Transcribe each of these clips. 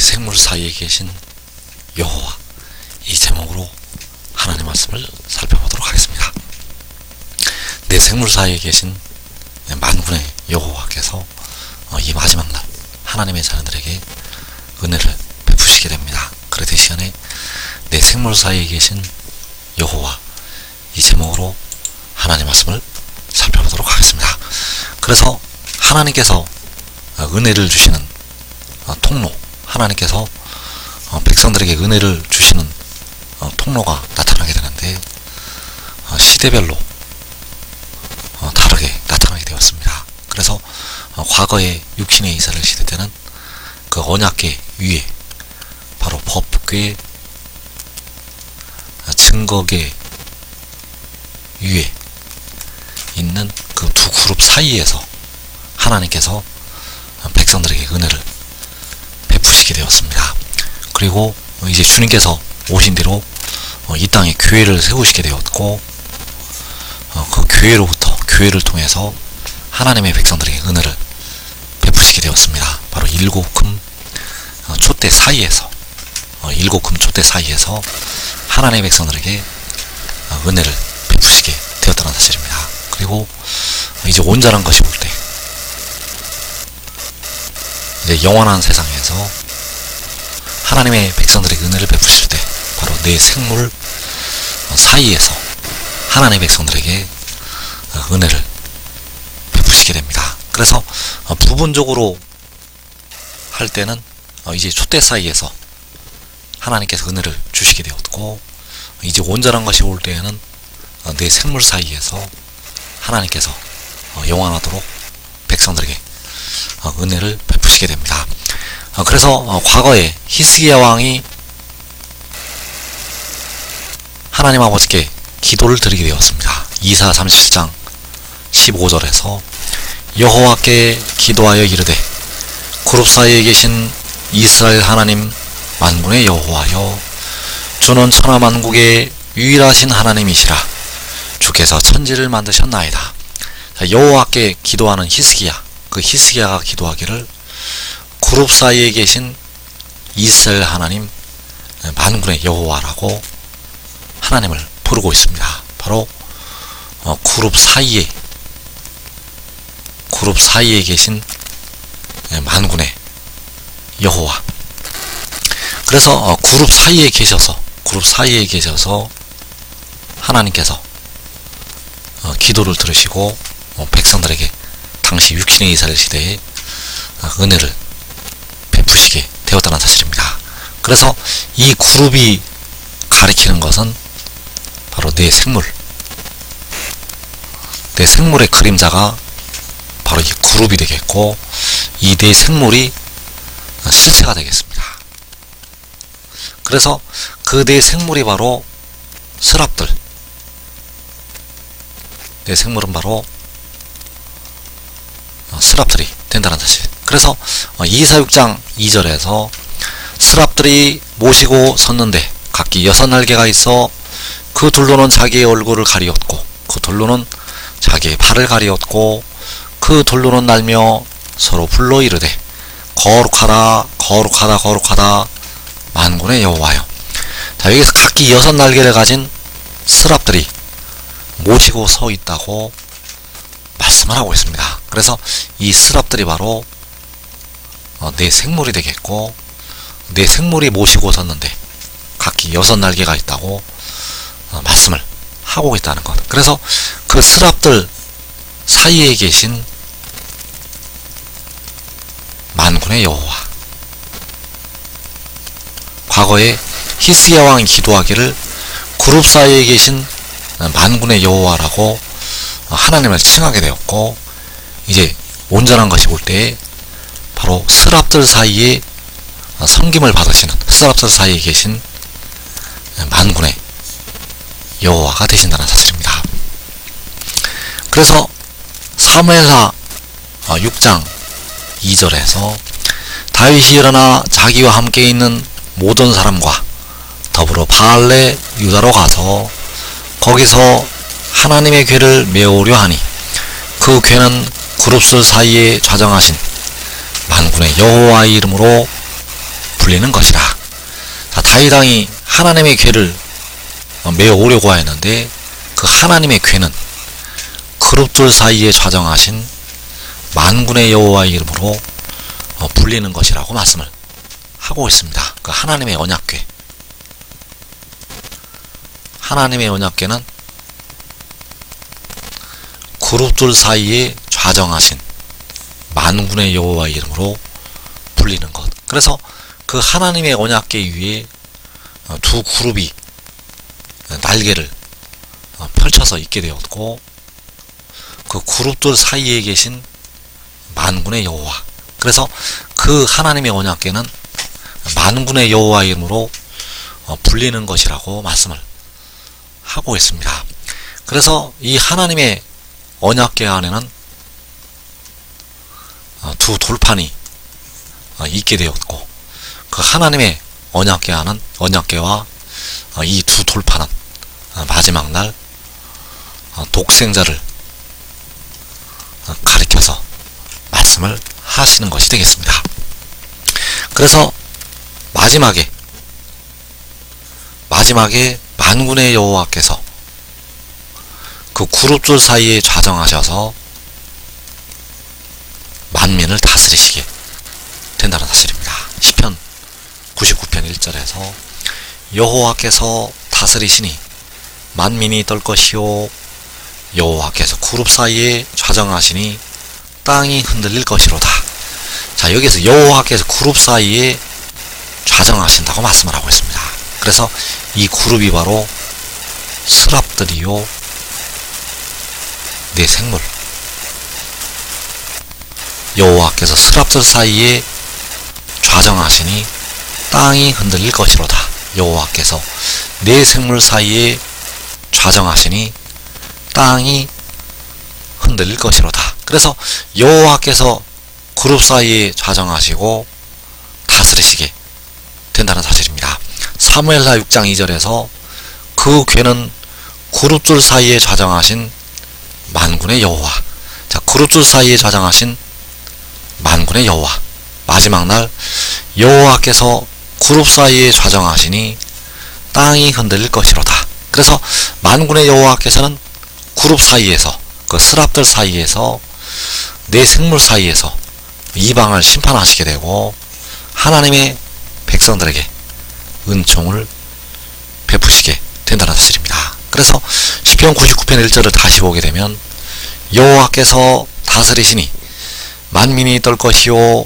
생물 사이에 계신 여호와, 이 제목으로 하나님 말씀을 살펴보도록 하겠습니다. 내 생물 사이에 계신 만군의 여호와께서 이 마지막 날 하나님의 자녀들에게 은혜를 베푸시게 됩니다. 그래서 이 시간에 내 생물 사이에 계신 여호와, 이 제목으로 하나님 말씀을 살펴보도록 하겠습니다. 그래서 하나님께서 은혜를 주시는 통로, 하나님께서 백성들에게 은혜를 주시는 통로가 나타나게 되는데 시대별로 다르게 나타나게 되었습니다. 그래서 과거의 육신의 이스라엘 시대 때는 그 언약궤 위에 바로 법궤, 증거궤 위에 있는 그 두 그룹 사이에서 하나님께서 백성들에게 은혜를 베푸시게 되었습니다. 그리고 이제 주님께서 오신 뒤로 이 땅에 교회를 세우시게 되었고, 그 교회를 통해서 하나님의 백성들에게 은혜를 베푸시게 되었습니다. 바로 일곱 금 촛대 사이에서 하나님의 백성들에게 은혜를 베푸시게 되었다는 사실입니다. 그리고 이제 온전한 것이 올 때, 이제 영원한 세상에서 하나님의 백성들에게 은혜를 베푸실 때 바로 내 생물 사이에서 하나님의 백성들에게 은혜를 베푸시게 됩니다. 그래서 부분적으로 할 때는 이제 촛대 사이에서 하나님께서 은혜를 주시게 되었고, 이제 온전한 것이 올 때에는 내 생물 사이에서 하나님께서 영원하도록 백성들에게 은혜를 베푸시게 됩니다. 그래서 과거에 히스기야 왕이 하나님 아버지께 기도를 드리게 되었습니다. 이사 37장 15절에서 여호와께 기도하여 이르되 그룹 사이에 계신 이스라엘 하나님 만군의 여호와여, 주는 천하만국의 유일하신 하나님이시라. 주께서 천지를 만드셨나이다. 여호와께 기도하는 히스기야, 그 히스기야가 기도하기를 그룹 사이에 계신 이스라엘 하나님 만군의 여호와라고 하나님을 부르고 있습니다. 바로 그룹 사이에 계신 만군의 여호와. 그래서 그룹 사이에 계셔서 하나님께서 기도를 들으시고 백성들에게 당시 육신의 이스라엘 시대에 은혜를 베푸시게 되었다는 사실입니다. 그래서 이 그룹이 가리키는 것은 바로 내 생물의 그림자가 바로 이 그룹이 되겠고, 이 내 생물이 실체가 되겠습니다. 그래서 그 내 생물이 바로 내 생물은 바로 스랍들이 된다는 사실. 그래서 이사 6장 2절에서 스랍들이 모시고 섰는데 각기 6날개가 있어 그 둘로는 자기의 얼굴을 가리었고 그 둘로는 자기의 발을 가리었고 그 둘로는 날며 서로 불러 이르되 거룩하다 거룩하다 거룩하다 만군의 여호와여. 자, 여기서 각기 6날개를 가진 스랍들이 모시고 서 있다고 말씀을 하고 있습니다. 그래서 이 스랍들이 바로 내 생물이 되겠고, 내 생물이 모시고 섰는데 각기 6날개가 있다고 말씀을 하고 있다는 것. 그래서 그 스랍들 사이에 계신 만군의 여호와, 과거에 히스기야 왕이 기도하기를 그룹 사이에 계신 만군의 여호와라고 하나님을 칭하게 되었고, 이제 온전한 것이 올 때에 바로 스랍들 사이에 섬김을 받으시는 스랍들 사이에 계신 만군의 여호와가 되신다는 사실입니다. 그래서 사무엘하 6장 2절에서 다윗이 일어나 자기와 함께 있는 모든 사람과 더불어 바알레 유다로 가서 거기서 하나님의 궤를 메우려 하니 그 궤는 그룹들 사이에 좌정하신 만군의 여호와의 이름으로 불리는 것이라. 자, 다윗 왕이 하나님의 궤를 메어오려고 하였는데 그 하나님의 궤는 그룹들 사이에 좌정하신 만군의 여호와의 이름으로 불리는 것이라고 말씀을 하고 있습니다. 그 하나님의 언약궤. 하나님의 언약궤는 그룹들 사이에 좌정하신 만군의 여호와의 이름으로 불리는 것. 그래서 그 하나님의 언약궤 위에 두 그룹이 날개를 펼쳐서 있게 되었고, 그 그룹들 사이에 계신 만군의 여호와. 그래서 그 하나님의 언약궤는 만군의 여호와의 이름으로 불리는 것이라고 말씀을 하고 있습니다. 그래서 이 하나님의 언약궤 안에는 두 돌판이 있게 되었고, 그 하나님의 언약궤와 이 두 돌판은 마지막 날 독생자를 가리켜서 말씀을 하시는 것이 되겠습니다. 그래서 마지막에 만군의 여호와께서 그 그룹들 사이에 좌정하셔서 만민을 다스리시게 된다는 사실입니다. 시편 99편 1절에서 여호와께서 다스리시니 만민이 떨 것이요, 여호와께서 그룹 사이에 좌정하시니 땅이 흔들릴 것이로다. 자, 여기서 여호와께서 그룹 사이에 좌정하신다고 말씀을 하고 있습니다. 그래서 이 그룹이 바로 스랍들이요, 내 생물. 여호와께서 스랍들 사이에 좌정하시니 땅이 흔들릴 것이로다. 여호와께서 내 생물 사이에 좌정하시니 땅이 흔들릴 것이로다. 그래서 여호와께서 그룹 사이에 좌정하시고 다스리시게 된다는 사실입니다. 사무엘하 6장 2절에서 그 궤는 그룹들 사이에 좌정하신 만군의 여호와. 자, 그룹들 사이에 좌정하신 만군의 여호와. 마지막 날 여호와께서 그룹 사이에 좌정하시니 땅이 흔들릴 것이로다. 그래서 만군의 여호와께서는 그룹 사이에서, 그 스랍들 사이에서, 내 생물 사이에서 이방을 심판하시게 되고 하나님의 백성들에게 은총을 베푸시게 된다는 사실입니다. 그래서 시편 99편 1절을 다시 보게 되면 여호와께서 다스리시니 만민이 떨 것이요,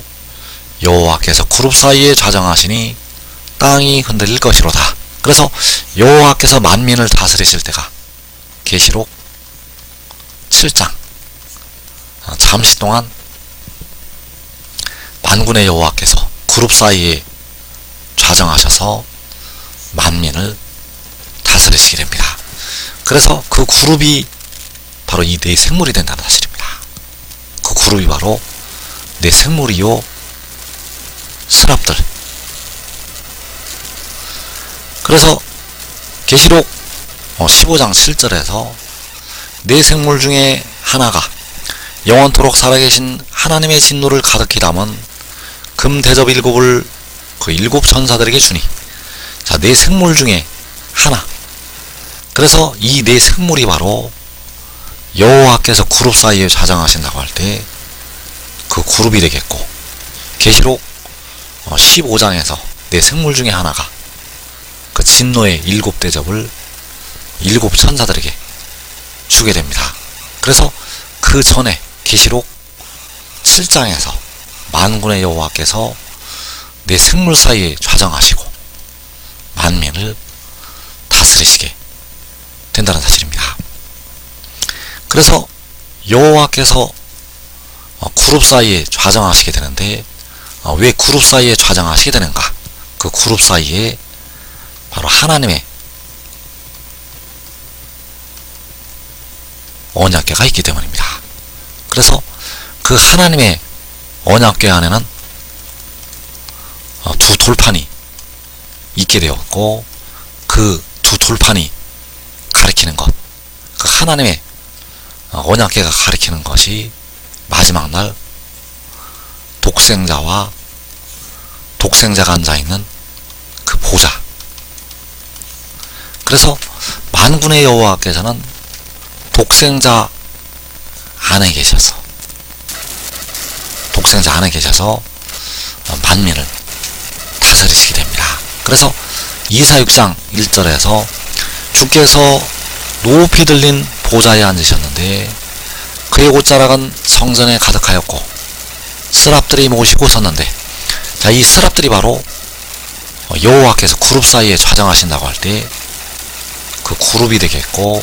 여호와께서 그룹 사이에 좌정하시니 땅이 흔들릴 것이로다. 그래서 여호와께서 만민을 다스리실 때가 계시록 7장, 잠시 동안 만군의 여호와께서 그룹 사이에 좌정하셔서 만민을 다스리시게 됩니다. 그래서 그 그룹이 바로 이 내 생물이 된다는 사실입니다. 그 그룹이 바로 내 생물이요, 스랍들. 그래서 계시록 15장 7절에서 내 생물 중에 하나가 영원토록 살아계신 하나님의 진노를 가득히 담은 금 대접 7을 그 7 천사들에게 주니. 자, 내 생물 중에 하나. 그래서 이 내 생물이 바로 여호와께서 그룹 사이에 좌정하신다고 할 때 그 그룹이 되겠고, 계시록 15장에서 내 생물 중에 하나가 그 진노의 7 대접을 7 천사들에게 주게 됩니다. 그래서 그 전에 계시록 7장에서 만군의 여호와께서 내 생물 사이에 좌정하시고 만민을 다스리시게 된다는 사실입니다. 그래서 여호와께서 그룹 사이에 좌정하시게 되는데, 왜 그룹 사이에 좌정하시게 되는가? 그 그룹 사이에 바로 하나님의 언약궤가 있기 때문입니다. 그래서 그 하나님의 언약궤 안에는 두 돌판이 있게 되었고, 그 두 돌판이 가리키는 것, 그 하나님의 언약궤가 가리키는 것이 마지막 날 독생자와 독생자가 앉아있는 그 보좌. 그래서 만군의 여호와께서는 독생자 안에 계셔서 만민을 다스리시게 됩니다. 그래서 이사 6장 1절에서 주께서 높이 들린 보좌에 앉으셨는데 그의 옷자락은 성전에 가득하였고 스랍들이 모시고 섰는데, 자, 이 스랍들이 바로 여호와께서 그룹 사이에 좌정하신다고 할 때 그 그룹이 되겠고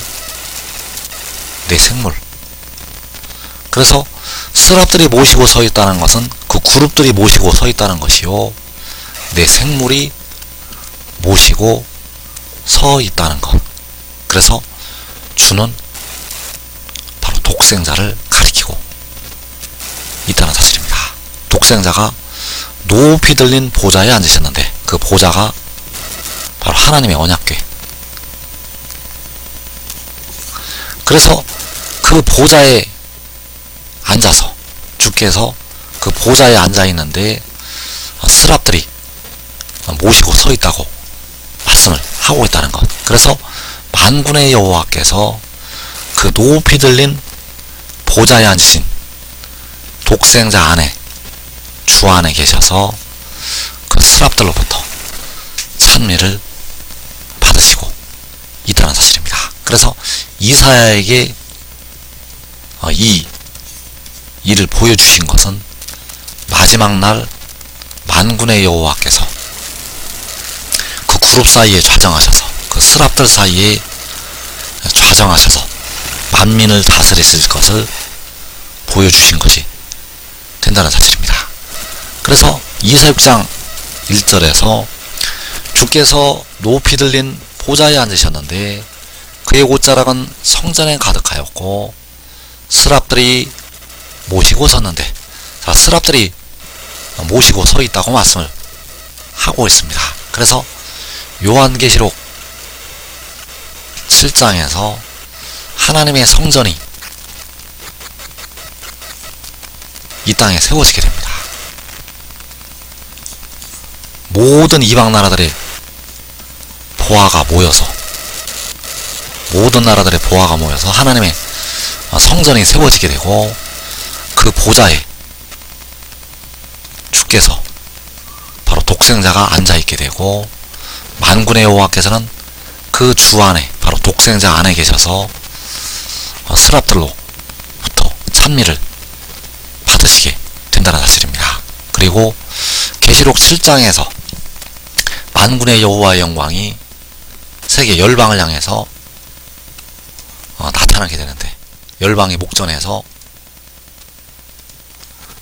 내 생물. 그래서 스랍들이 모시고 서 있다는 것은 그 그룹들이 모시고 서 있다는 것이요, 내 생물이 모시고 서 있다는 것. 그래서 주는 바로 독생자를 가리키고 있다는 사실입니다. 독생자가 높이 들린 보좌에 앉으셨는데 그 보좌가 바로 하나님의 언약궤. 그래서 그 보좌에 앉아서 주께서 그 보좌에 앉아 있는데 스랍들이 모시고 서 있다고 말씀을 하고 있다는 것. 그래서 만군의 여호와께서 그 높이 들린 보좌에 앉으신 독생자 안에, 주 안에 계셔서 그 스랍들로부터 찬미를 받으시고 있다는 사실입니다. 그래서 이사야에게 이 일을 보여주신 것은 마지막 날 만군의 여호와께서 그 그룹 사이에 좌정하셔서, 그 스랍들 사이에 좌정하셔서 만민을 다스리실 것을 보여주신 것이 된다는 사실입니다. 그래서 이사 6장 1절에서 주께서 높이 들린 보좌에 앉으셨는데 그의 옷자락은 성전에 가득하였고 스랍들이 모시고 섰는데, 자, 스랍들이 모시고 서 있다고 말씀을 하고 있습니다. 그래서 요한계시록 7장에서 하나님의 성전이 이 땅에 세워지게 됩니다. 모든 이방 나라들의 보화가 모여서, 모든 나라들의 보화가 모여서 하나님의 성전이 세워지게 되고 그 보좌에 주께서 바로 독생자가 앉아있게 되고 만군의 여호와께서는 그 주 안에, 바로 독생자 안에 계셔서 스랍들로부터 찬미를 받으시게 된다는 사실입니다. 그리고 계시록 7장에서 만군의 여호와의 영광이 세계 열방을 향해서 나타나게 되는데, 열방이 목전에서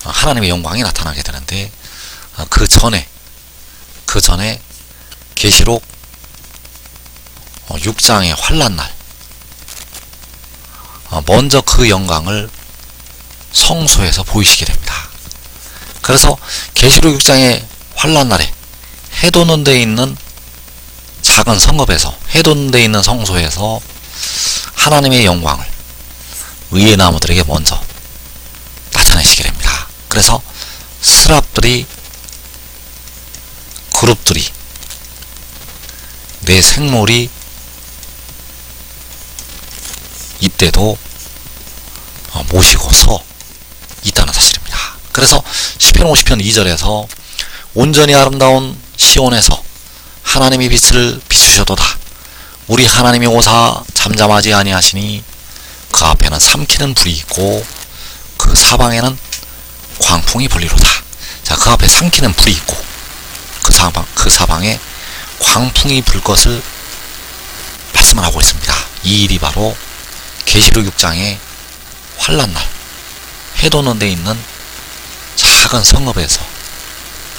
하나님의 영광이 나타나게 되는데, 그 전에 계시록 6장의 환란날 먼저 그 영광을 성소에서 보이시게 됩니다. 그래서 계시록 6장의 환란날에 해돋는 데 있는 작은 성읍에서, 해돋는 데 있는 성소에서 하나님의 영광을 의의 나무들에게 먼저 나타내시게 됩니다. 그래서 스랍들이, 그룹들이, 내 생물이 이때도 모시고 서 있다는 사실입니다. 그래서 시편 50편 2절에서 온전히 아름다운 시온에서 하나님이 빛을 비추셔도다. 우리 하나님이 오사 잠잠하지 아니하시니 그 앞에는 삼키는 불이 있고 그 사방에는 광풍이 불리로다. 자, 그 앞에 삼키는 불이 있고 그 사방에 광풍이 불 것을 말씀을 하고 있습니다. 이 일이 바로 계시록 6장의 환란날, 해돋는 데 있는 작은 성읍에서,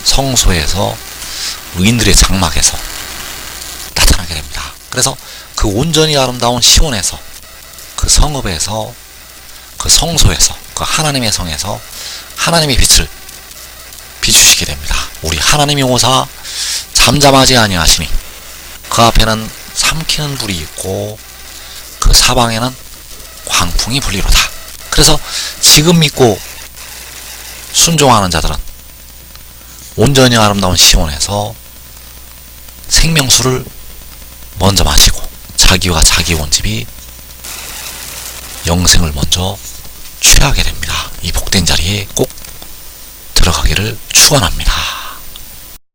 성소에서, 의인들의 장막에서 나타나게 됩니다. 그래서 그 온전히 아름다운 시온에서, 그 성읍에서, 그 성소에서, 그 하나님의 성에서 하나님의 빛을 비추시게 됩니다. 우리 하나님이 오사 잠잠하지 아니하시니 그 앞에는 삼키는 불이 있고 그 사방에는 광풍이 불리로다. 그래서 지금 믿고 순종하는 자들은 온전히 아름다운 시원에서 생명수를 먼저 마시고 자기와 자기 원집이 영생을 먼저 취하게 됩니다. 이 복된 자리에 꼭 들어가기를 축원합니다.